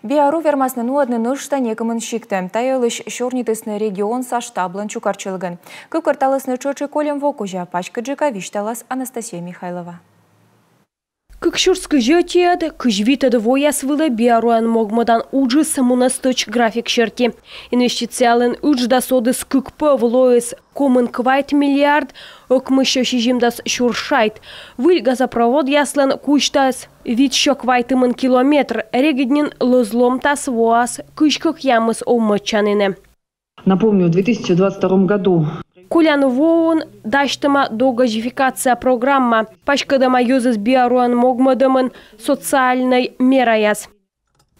Биару вермасны нуадны нышта некымын шикті. Тайылыш шорнитысны регион са штаблын чукарчылыгын. Көп карталысны чочы колем вокужа пачка джика вишталас Анастасия Михайлова. Кыкшурскы жётият, кыжвита двояс вылы биаруан могмадан уджы самунасточ график шерти. Инвестициялын уджда содыс кыкпы влоес комын квайт миллиард, окмыща шижимдас шуршайт. Выль газопровод яслан куштас, вид шо квайтымын километр, региднин лозломтас воас, кышкак ямыс оммачаныны. Напомню, в 2022 году Кулян воун даштыма догажификация программа. Пачкадама юзыс биаруан могмадамын социальной мераяс.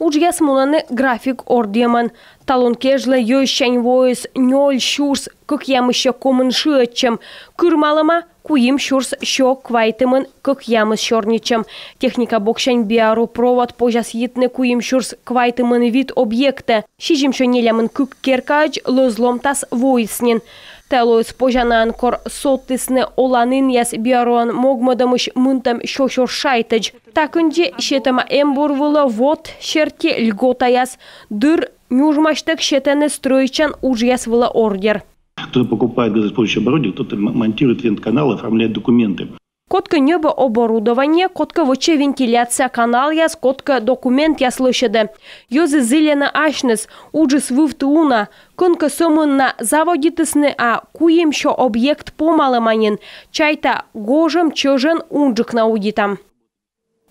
Уджяс мунаны график ордеман. Талон кежле йощань воис нёль шурс, как ямыща комын шыачем. Кырмалама куим шурс шо квайтымын, как ямыс шорничем. Техника бокшань биару провод пожас йитны куим шурс квайтымын вид объекта. Шижим шо нелямын кык керкач лозломтас воиснин. Телоис пожанан кор соттысны оланын яс биаруан могмадамыш мынтам шошор шайтыч. Такынде шетама эмбурвыла вот шерте льгота яс дыр нюжмаштык шетаны строичан уж яс выла ордер. Кто-то покупает газоиспользующее оборудование, кто-то монтирует вент-канал, оформляет документы. Котка небо оборудование, котка воче вентиляция канал яс, котка документ яс лышеде. Йозы зелена ашнес, уджис вывтуна, конка сомын на заводитысны, а куем шо объект помалыманин, чайта гожем чожен унджик наудитам.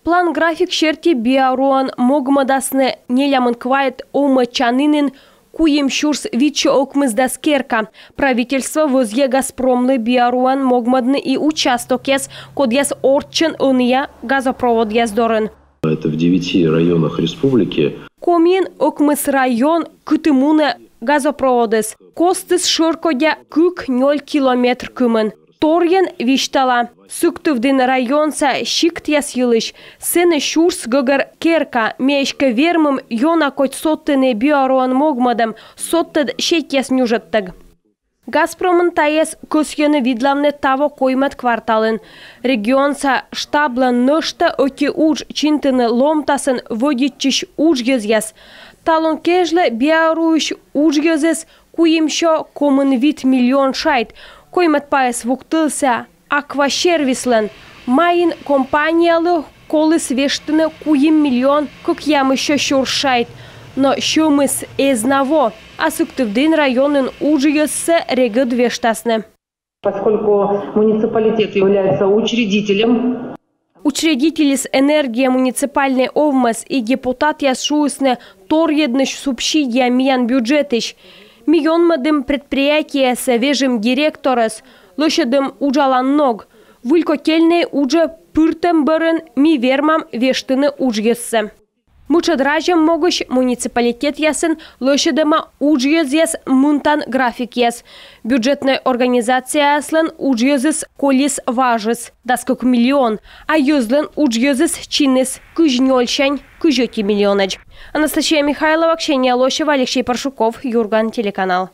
План график шерти биаруан могмадасны нелямын квайт омачанынын, куем шурс вичо окмыздас керка. Правительство возье Газпромны биаруан могмадны и участок яс, код яс орчен уния газопровод яс дорын. Это в 9 районах республики. Комин окмыс район кытымуны газопроводес. Костыс шыркодя кык 0 километр кымын. Торген виштала. Суктывдын районса шикт яс йылыш. Сены шурс гыгар керка. Мешка вермым йона коть соттыны биаруан могмадам. Соттыд шек яс нюжаттыг. Газпромын таес көсьені видлавны таво коймат кварталын. Регионса штаблан нышта оки уж чинтыны ломтасын водичиш уж яс. Талон кежле биаруш уж езес куимшо комын вид миллион шайт. Коймат паес вуктылся аквашервислен. Майын компаниялы колыс вештыны куим миллион, как ям еще шуршайт. Но шумыс эзнаво, а суктывдын районын ужиёссы регыд вештасны. Поскольку муниципалитет является учредителем, Учредителис энергия муниципальной овмас и депутат яшуысны торъедныш субсидия миян бюджетыш. Миллионмадым предприятия свежим директорас, лошадым ужалан ног. Вылько кельный уже пыртем бырын ми вермам вештыны ужьессы. Мучадражем могущ муниципалитет ясын лошадыма ужьез яс мунтан график яс. Бюджетная организация яслын ужьезыс колис важыс, даскок миллион, а юзлын ужьезыс чинес кыжнёльшань кыжёти миллионач. Анастасия Михайлова, Ксения Лощева, Алексей Паршуков, Юрган, телеканал.